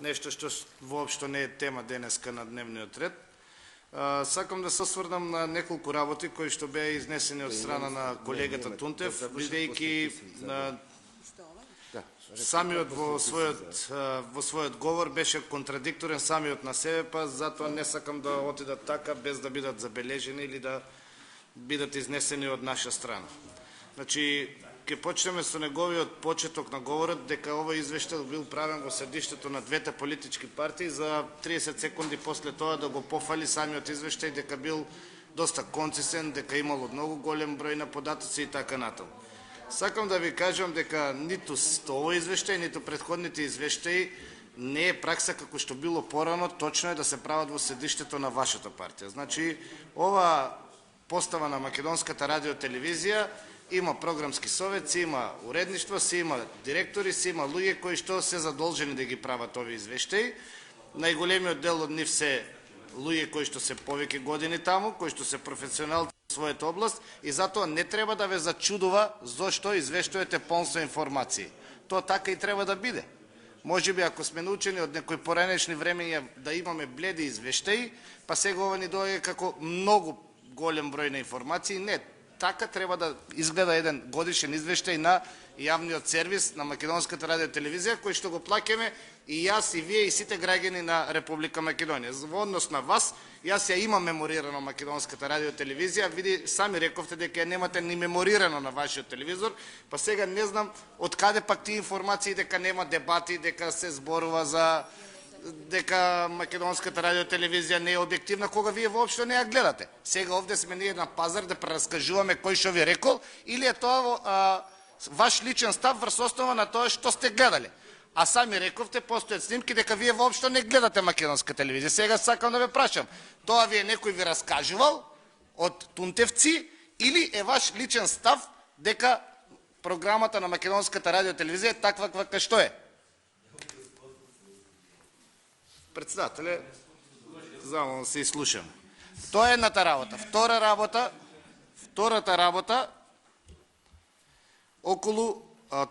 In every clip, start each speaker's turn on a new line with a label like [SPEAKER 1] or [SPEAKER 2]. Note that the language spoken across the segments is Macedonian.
[SPEAKER 1] нешто што воопшто не е тема денеска на дневниот ред. Сакам да се осврнам на неколку работи кои што беа изнесени од страна на колегата Тунтев, бидејќи самиот во својот говор беше контрадикторен самиот на себе, па затоа не сакам да отидат така без да бидат забележени или да бидат изнесени од наша страна. Значи, ќе почнеме со неговиот почеток на говорот дека овој извештај бил правен во седиштето на двете политички партии, за 30 секунди после тоа да го пофали самиот извештај дека бил доста концизен, дека имало многу голем број на податоци и така натаму. Сакам да ви кажам дека ниту овој извештај, ниту претходните извештаи не е пракса како што било порано, точно е да се прават во седиштето на вашата партија. Значи, ова постава на Македонската радиотелевизија има програмски совет, си има уредништво, си има директори, си има луѓе кои што се задолжени да ги прават овие извештаи. Најголемиот дел од нив се луѓе кои што се повеќе години таму, кои што се професионалци во својата област и затоа не треба да ве зачудува зошто извештајот е полн со информации. Тоа така и треба да биде. Можеби ако сме научени од некои поранешни времења да имаме бледи извештаи, па сега ова ни доаѓа како многу голем број на информации. Не, така треба да изгледа еден годишен извештај на јавниот сервис на Македонската радиотелевизија, кој што го плаќаме и јас, и вие, и сите граѓани на Република Македонија. Во однос на вас, јас ја имам меморирано Македонската радиотелевизија, види, сами рековте дека ја немате ни меморирано на вашиот телевизор, па сега не знам од каде пак тие информации дека нема дебати, дека се зборува за дека Македонската радиотелевизија не е објективна, кога вие воопшто не ја гледате. Сега овде сме ние на пазар да прераскажуваме кој што ви рекол, или е тоа ваш личен став врз основа на тоа што сте гледале. А сами рековте, постојат снимки дека вие воопшто не гледате Македонска телевизија. Сега сакам да ве прашам, тоа некој ви раскажувал од Тунтевци или е ваш личен став дека програмата на Македонската радиотелевизија е таква каква што е? Председателе, замолам се изслушаме. Тоа е едната работа. Втората работа, околу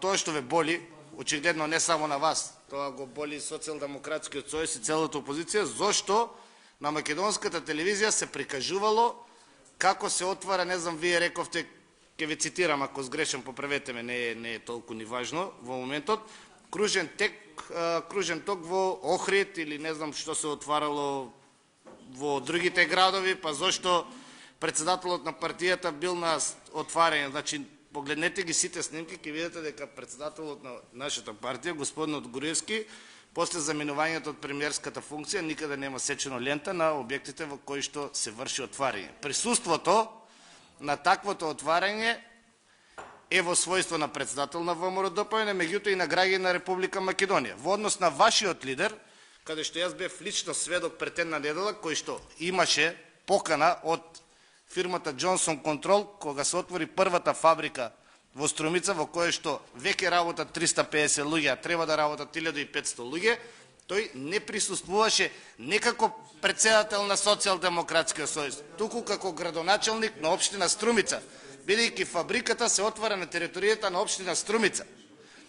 [SPEAKER 1] тоа што ве боли, очигледно не само на вас, тоа го боли Социјалдемократскиот сојуз и целата опозиција, зошто на Македонската телевизија се прикажувало како се отвара, не знам, вие рековте, ќе ве цитирам, ако сгрешам, поправете ме, не е толку ни важно во моментот, кружен ток во Охрид или не знам што се отварало во другите градови, па зошто председателот на партијата бил на отварање. Значи, погледнете ги сите снимки, ќе видите дека председателот на нашата партија, господинот Груевски, после заминувањето од премиерската функција, никаде нема сечено лента на објектите во кои што се врши отварање. Присуството на таквото отварање е во својство на председател на ВМРО-ДПМНЕ, меѓутоа и на граѓани на Република Македонија. Во однос на вашиот лидер, каде што јас бев лично сведок пред една недела, кој што имаше покана од фирмата Джонсон Контрол, кога се отвори првата фабрика во Струмица, во која што веќе работат 350 луѓе, а треба да работат 1500 луѓе, тој не присуствуваше не како председател на Социјалдемократскиот сојуз, туку како градоначалник на општина Струмица, бидејќи фабриката се отвара на територијата на општина Струмица.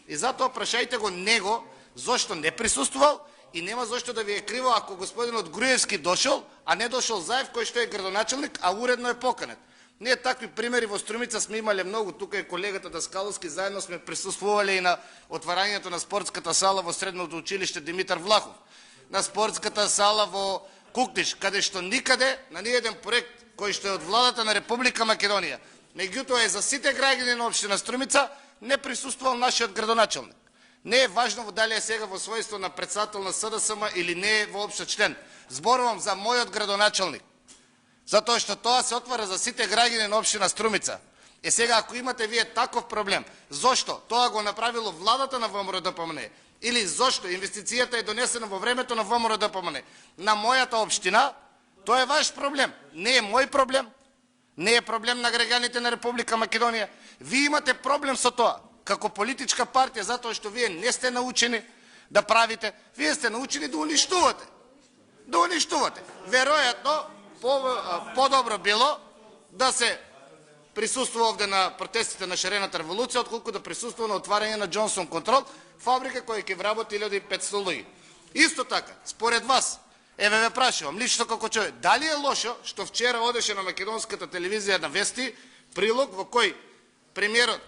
[SPEAKER 1] И затоа прашајте го него зошто не присуствувал и нема зошто да ви е криво ако господинот Груевски дошол, а не дошол Заев, кој што е градоначалник, а уредно е поканет. Ние такви примери во Струмица сме имале многу, тука е колегата Даскаловски, заедно сме присуствувале и на отварањето на спортската сала во средното училиште Димитар Влахов, на спортската сала во Куктиш, каде што никаде на ниеден проект кој што е од владата на Република Македонија, меѓутоа е за сите граѓани на општина Струмица, не присуствувал нашиот градоначалник. Не е важно дали е сега во својство на председател на СДСМ или не е воопшто член. Зборувам за мојот градоначалник. Затоа што тоа се отвара за сите граѓани на општина Струмица. Е сега ако имате вие таков проблем, зошто тоа го направило владата на ВМРО-ДПМНЕ или зошто инвестицијата е донесена во времето на ВМРО-ДПМНЕ на мојата општина, тоа е ваш проблем. Не е мој проблем. Не е проблем на граѓаните на Република Македонија. Вие имате проблем со тоа, како политичка партија, затоа што вие не сте научени да правите, вие сте научени да уништувате. Да уништувате. Веројатно, подобро било да се присуствува овде на протестите на шарената револуција, отколку да присуствува на отварање на Джонсон Контрол, фабрика која ќе вработи 1500 луѓе. Исто така, според вас, ве прашувам, лично како човек, дали е лошо што вчера одеше на македонската телевизија на Вести прилог во кој премиерот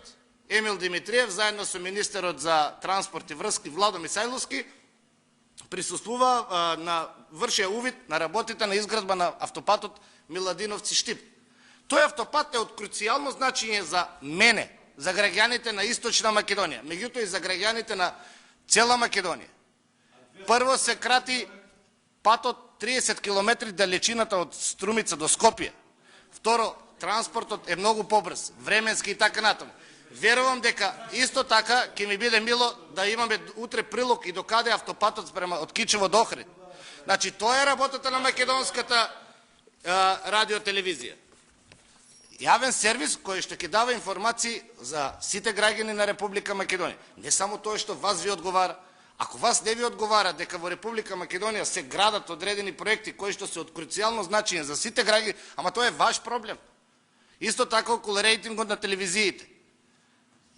[SPEAKER 1] Емил Димитриев заедно со министерот за транспорт и врски Владо Мисајловски присуствува вршија увид на работите на изградба на автопатот Миладиновци-Штип. Тој автопат е од круцијално значење за мене, за граѓаните на Источна Македонија, меѓутоа и за граѓаните на цела Македонија. Прво се крати патот 30 км далечината од Струмица до Скопје. Второ, транспортот е многу побрз, временски и така натаму. Верувам дека исто така ќе ми биде мило да имаме утре прилог и докаде автопатот од Кичево до Охрид. Значи, тоа е работата на македонската радиотелевизија. Јавен сервис кој што ќе дава информации за сите граѓани на Република Македонија. Не само тоа што вас ви одговара. Ако вас не ви одговара дека во Република Македонија се градат одредени проекти кои што се од круцијално значење за сите граѓани, ама тоа е ваш проблем. Исто така околу рейтингот на телевизиите.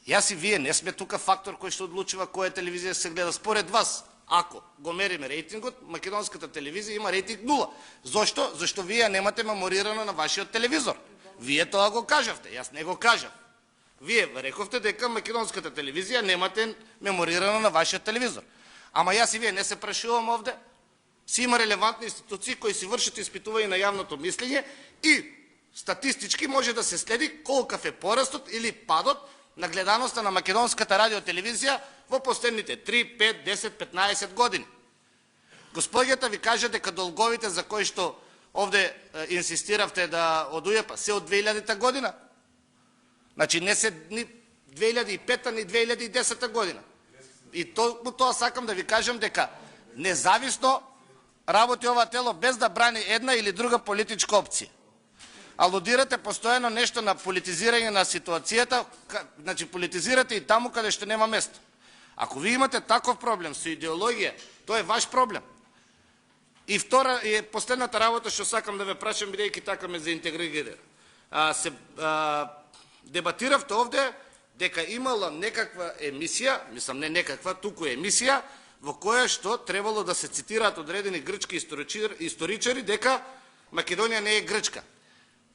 [SPEAKER 1] Јас и вие не сме тука фактор кој што одлучува која телевизија се гледа. Според вас, ако го мериме рейтингот, македонската телевизија има рейтинг 0. Зошто? Зашто вие немате меморирано на вашиот телевизор. Вие тоа го кажавте, јас не го кажав. Вие рековте дека македонската телевизија немате меморирано на вашиот телевизор. Ама јас и вие не се прашувам овде. Си има релевантни институции кои си вршат испитување на јавното мислење и статистички може да се следи колкав е порастот или падот на гледаноста на македонската радиотелевизија во последните 3, 5, 10, 15 години. Господјата ви кажа дека долговите за кои што овде инсистиравте да одујапа се од 2000 година. Значи не се ни 2005 ни 2010 година. И тоа сакам да ви кажам дека независно работи ова тело без да брани една или друга политичка опција. Алудирате постојано нешто на политизирање на ситуацијата, значи политизирате и таму каде што нема место. Ако ви имате таков проблем со идеологија, тоа е ваш проблем. И втора е последната работа што сакам да ве прашам, бидејќи така ме заинтегрира. Дебатиравте овде дека имала некаква емисија, мислам не некаква, туку емисија, во која што требало да се цитираат одредени грчки историчари дека Македонија не е Грчка.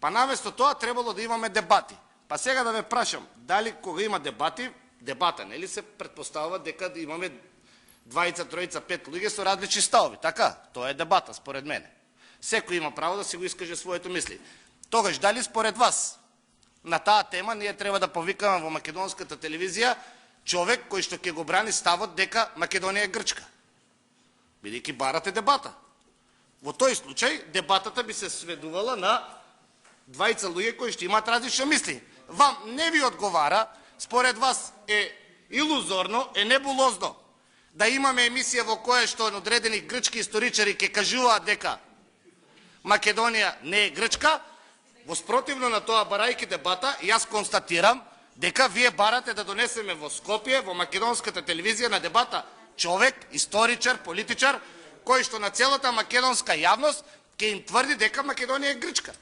[SPEAKER 1] Па наместо тоа требало да имаме дебати. Па сега да ве прашам, дали кога има дебата, нели се претпоставува дека да имаме 2, 3, 5 луѓе со различни ставови, така? Тоа е дебата, според мене. Секој има право да си го искаже своето мисли. Тогаш, дали според вас на таа тема ние треба да повикаме во македонската телевизија човек кој што ќе го брани ставот дека Македонија е Грчка? Бидејќи барате дебата. Во тој случај дебатата би се сведувала на 2 луѓе кои што имаат различно мисли. Вам не ви одговара, според вас е илузорно, е небулозно да имаме емисија во која што одредени грчки историчари ќе кажуваат дека Македонија не е Грчка. Воспротивно на тоа, барајки дебата, јас констатирам дека вие барате да донесеме во Скопје, во македонската телевизија на дебата човек, историчар, политичар, кој што на целата македонска јавност ќе им тврди дека Македонија е Грчка.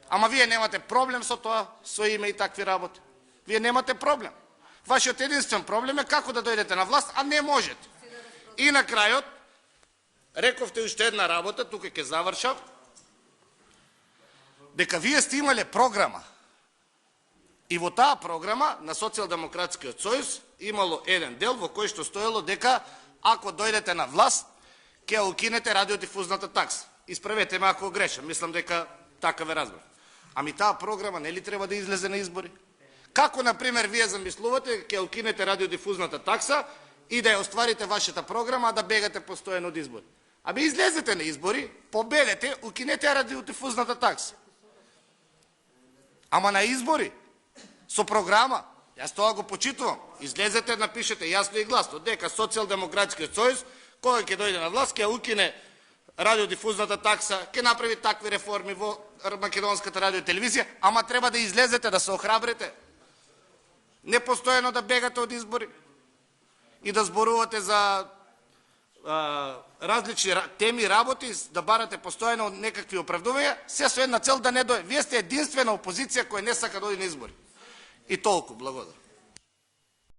[SPEAKER 1] Ама вие немате проблем со тоа, со име и такви работи. Вие немате проблем. Вашиот единствен проблем е како да дојдете на власт, а не можете. И на крајот, рековте уште една работа, тука ќе завршам, дека вие сте имале програма. И во таа програма на Социјалдемократскиот сојуз имало еден дел во кој што стоело дека ако дојдете на власт, ќе укинете радиодифузната такса. Исправете ме ако грешам, мислам дека така ве разбрав. Ами таа програма нели треба да излезе на избори? Како, например, вие замислувате ќе укинете радиодифузната такса и да ја остварите вашата програма, а да бегате постојано од избори? Аби излезете на избори, победете, укинете радиодифузната такса. Ама на избори, со програма, јас тоа го почитувам, излезете, напишете јасно и гласно, дека Социјалдемократскиот сојуз, кога ќе дојде на власт, ќе укине радиодифузната такса, ќе направи такви реформи во македонската радиотелевизија, ама треба да излезете, да се охрабрите. Не постојано да бегате од избори и да зборувате за различни теми, работи, да барате постојано некакви оправдувања, се со една цел да не дојде. Вие сте единствена опозиција која не сака да оди на избори. И толку, благодарам.